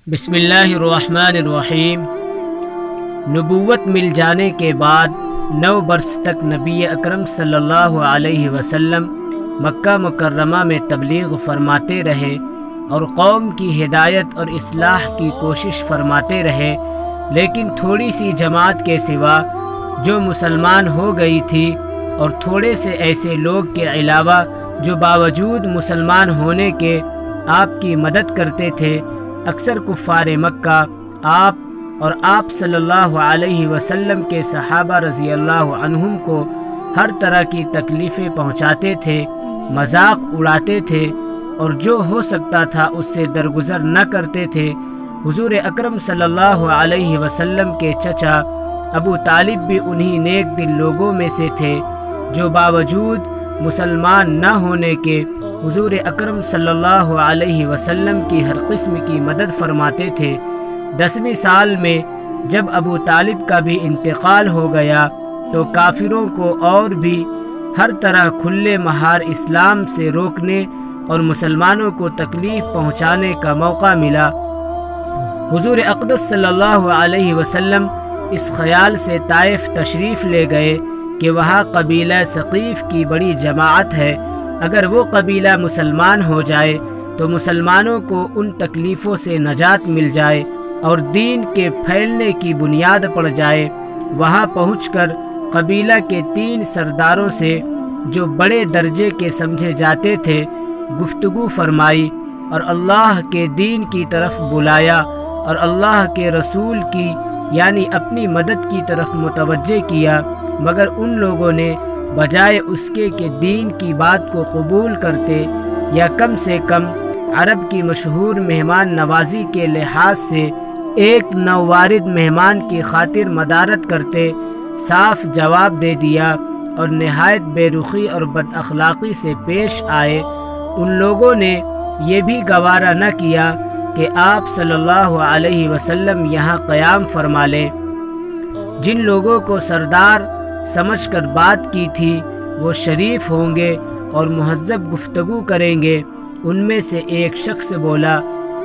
بسم اللہ الرحمن الرحیم۔ نبوت مل جانے کے بعد 9 برس تک نبی اکرم صلی اللہ علیہ وسلم مکہ مکرمہ میں تبلیغ فرماتے رہے اور قوم کی ہدایت اور اصلاح کی کوشش فرماتے رہے، لیکن تھوڑی سی جماعت کے سوا جو مسلمان ہو گئی تھی اور تھوڑے سے ایسے لوگ کے علاوہ جو باوجود مسلمان ہونے کے آپ کی مدد کرتے تھے، اکثر کفار مکہ آپ اور آپ صلی اللہ علیہ وسلم کے صحابہ رضی اللہ عنہم کو ہر طرح کی تکلیفیں پہنچاتے تھے، مذاق اڑاتے تھے اور جو ہو سکتا تھا اس سے درگزر نہ کرتے تھے۔ حضور اکرم صلی اللہ علیہ وسلم کے چچا ابو طالب بھی انہی نیک دل لوگوں میں سے تھے جو باوجود مسلمان نہ ہونے کے حضور اکرم صلی اللہ علیہ وسلم کی ہر قسم کی مدد فرماتے تھے۔ 10ویں سال میں جب ابو طالب کا بھی انتقال ہو گیا تو کافروں کو اور بھی ہر طرح کھلے مہار اسلام سے روکنے اور مسلمانوں کو تکلیف پہنچانے کا موقع ملا۔ حضور اقدس صلی اللہ علیہ وسلم اس خیال سے طائف تشریف لے گئے کہ وہاں قبیلہ ثقیف کی بڑی جماعت ہے، اگر وہ قبیلہ مسلمان ہو جائے تو مسلمانوں کو ان تکلیفوں سے نجات مل جائے اور دین کے پھیلنے کی بنیاد پڑ جائے۔ وہاں پہنچ کر قبیلہ کے 3 سرداروں سے جو بڑے درجے کے سمجھے جاتے تھے گفتگو فرمائی اور اللہ کے دین کی طرف بلایا اور اللہ کے رسول کی یعنی اپنی مدد کی طرف متوجہ کیا، مگر ان لوگوں نے بجائے اس کے کہ دین کی بات کو قبول کرتے یا کم سے کم عرب کی مشہور مہمان نوازی کے لحاظ سے ایک نووارد مہمان کی خاطر مدارت کرتے، صاف جواب دے دیا اور نہایت بے رخی اور بد اخلاقی سے پیش آئے۔ ان لوگوں نے یہ بھی گوارا نہ کیا کہ آپ صلی اللہ علیہ وسلم یہاں قیام فرما لیں۔ جن لوگوں کو سردار سمجھ کر بات کی تھی وہ شریف ہوں گے اور مہذب گفتگو کریں گے۔ ان میں سے ایک شخص بولا،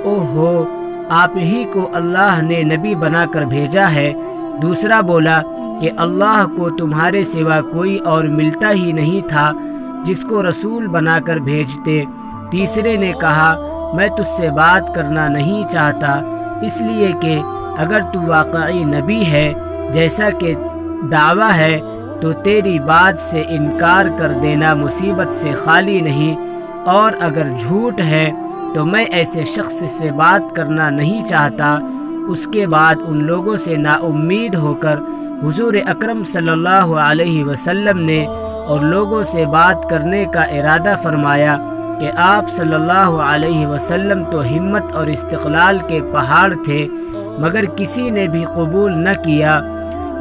اوہو، آپ ہی کو اللہ نے نبی بنا کر بھیجا ہے۔ دوسرا بولا کہ اللہ کو تمہارے سوا کوئی اور ملتا ہی نہیں تھا جس کو رسول بنا کر بھیجتے۔ تیسرے نے کہا، میں تجھ سے بات کرنا نہیں چاہتا، اس لیے کہ اگر تو واقعی نبی ہے جیسا کہ دعویٰ ہے تو تیری بات سے انکار کر دینا مصیبت سے خالی نہیں، اور اگر جھوٹ ہے تو میں ایسے شخص سے بات کرنا نہیں چاہتا۔ اس کے بعد ان لوگوں سے نا امید ہو کر حضور اکرم صلی اللہ علیہ وسلم نے اور لوگوں سے بات کرنے کا ارادہ فرمایا کہ آپ صلی اللہ علیہ وسلم تو ہمت اور استقلال کے پہاڑ تھے، مگر کسی نے بھی قبول نہ کیا،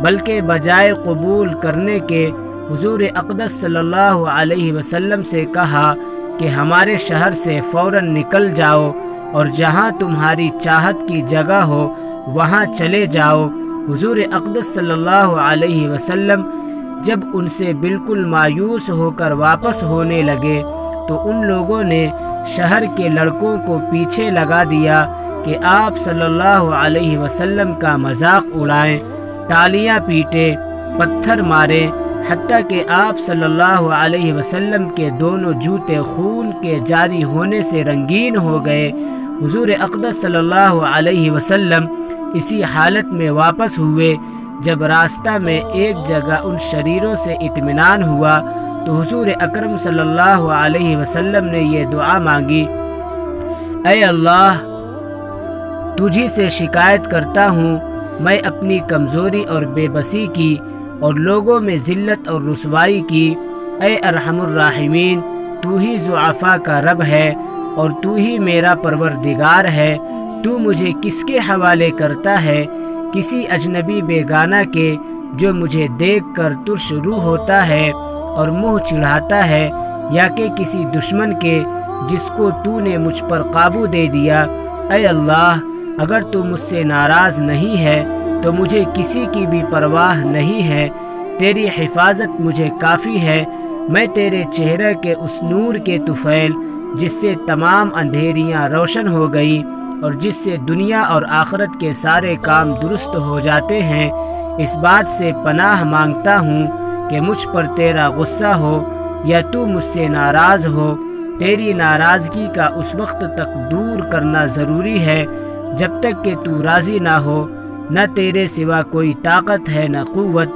بلکہ بجائے قبول کرنے کے حضور اقدس صلی اللہ علیہ وسلم سے کہا کہ ہمارے شہر سے فوراً نکل جاؤ اور جہاں تمہاری چاہت کی جگہ ہو وہاں چلے جاؤ۔ حضور اقدس صلی اللہ علیہ وسلم جب ان سے بالکل مایوس ہو کر واپس ہونے لگے تو ان لوگوں نے شہر کے لڑکوں کو پیچھے لگا دیا کہ آپ صلی اللہ علیہ وسلم کا مذاق اڑائیں، تالیاں پیٹے، پتھر مارے، حتیٰ کہ آپ صلی اللہ علیہ وسلم کے دونوں جوتے خون کے جاری ہونے سے رنگین ہو گئے۔ حضور اقدس صلی اللہ علیہ وسلم اسی حالت میں واپس ہوئے۔ جب راستہ میں ایک جگہ ان شریروں سے اطمینان ہوا تو حضور اکرم صلی اللہ علیہ وسلم نے یہ دعا مانگی، اے اللہ، تجھی سے شکایت کرتا ہوں، میں اپنی کمزوری اور بے بسی کی اور لوگوں میں ذلت اور رسوائی کی۔ اے ارحم الراحمین، تو ہی ضعفاء کا رب ہے اور تو ہی میرا پروردگار ہے۔ تو مجھے کس کے حوالے کرتا ہے؟ کسی اجنبی بیگانہ کے جو مجھے دیکھ کر ترش روح ہوتا ہے اور منہ چڑھاتا ہے، یا کہ کسی دشمن کے جس کو تو نے مجھ پر قابو دے دیا؟ اے اللہ، اگر تو مجھ سے ناراض نہیں ہے تو مجھے کسی کی بھی پرواہ نہیں ہے، تیری حفاظت مجھے کافی ہے۔ میں تیرے چہرے کے اس نور کے طفیل جس سے تمام اندھیریاں روشن ہو گئی اور جس سے دنیا اور آخرت کے سارے کام درست ہو جاتے ہیں، اس بات سے پناہ مانگتا ہوں کہ مجھ پر تیرا غصہ ہو یا تو مجھ سے ناراض ہو۔ تیری ناراضگی کا اس وقت تک دور کرنا ضروری ہے جب تک کہ تو راضی نہ ہو۔ نہ تیرے سوا کوئی طاقت ہے نہ قوت۔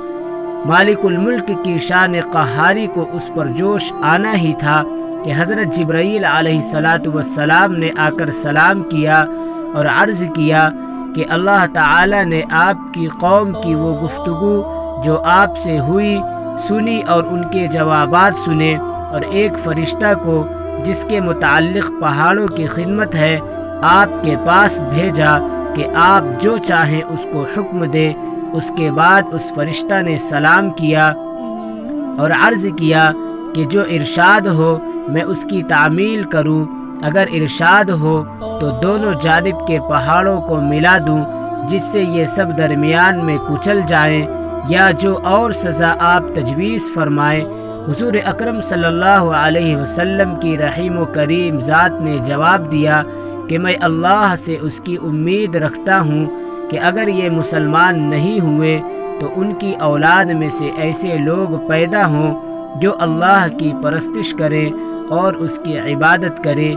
مالک الملک کی شان قہاری کو اس پر جوش آنا ہی تھا کہ حضرت جبرائیل علیہ السلام نے آ کر سلام کیا اور عرض کیا کہ اللہ تعالی نے آپ کی قوم کی وہ گفتگو جو آپ سے ہوئی سنی اور ان کے جوابات سنے، اور ایک فرشتہ کو جس کے متعلق پہاڑوں کی خدمت ہے آپ کے پاس بھیجا کہ آپ جو چاہیں اس کو حکم دے۔ اس کے بعد اس فرشتہ نے سلام کیا اور عرض کیا کہ جو ارشاد ہو میں اس کی تعمیل کروں، اگر ارشاد ہو تو دونوں جانب کے پہاڑوں کو ملا دوں جس سے یہ سب درمیان میں کچل جائیں، یا جو اور سزا آپ تجویز فرمائیں۔ حضور اکرم صلی اللہ علیہ وسلم کی رحیم و کریم ذات نے جواب دیا کہ میں اللہ سے اس کی امید رکھتا ہوں کہ اگر یہ مسلمان نہیں ہوئے تو ان کی اولاد میں سے ایسے لوگ پیدا ہوں جو اللہ کی پرستش کریں اور اس کی عبادت کریں۔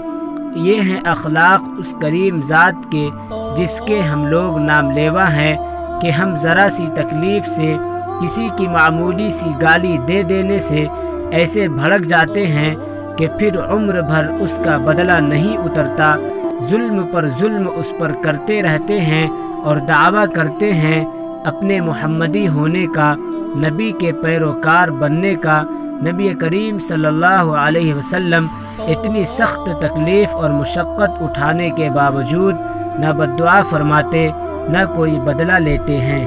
یہ ہیں اخلاق اس کریم ذات کے جس کے ہم لوگ نام لیوا ہیں کہ ہم ذرا سی تکلیف سے، کسی کی معمولی سی گالی دے دینے سے ایسے بھڑک جاتے ہیں کہ پھر عمر بھر اس کا بدلہ نہیں اترتا۔ ظلم پر ظلم اس پر کرتے رہتے ہیں اور دعویٰ کرتے ہیں اپنے محمدی ہونے کا، نبی کے پیروکار بننے کا۔ نبی کریم صلی اللہ علیہ وسلم اتنی سخت تکلیف اور مشقت اٹھانے کے باوجود نہ بددعا فرماتے نہ کوئی بدلہ لیتے ہیں۔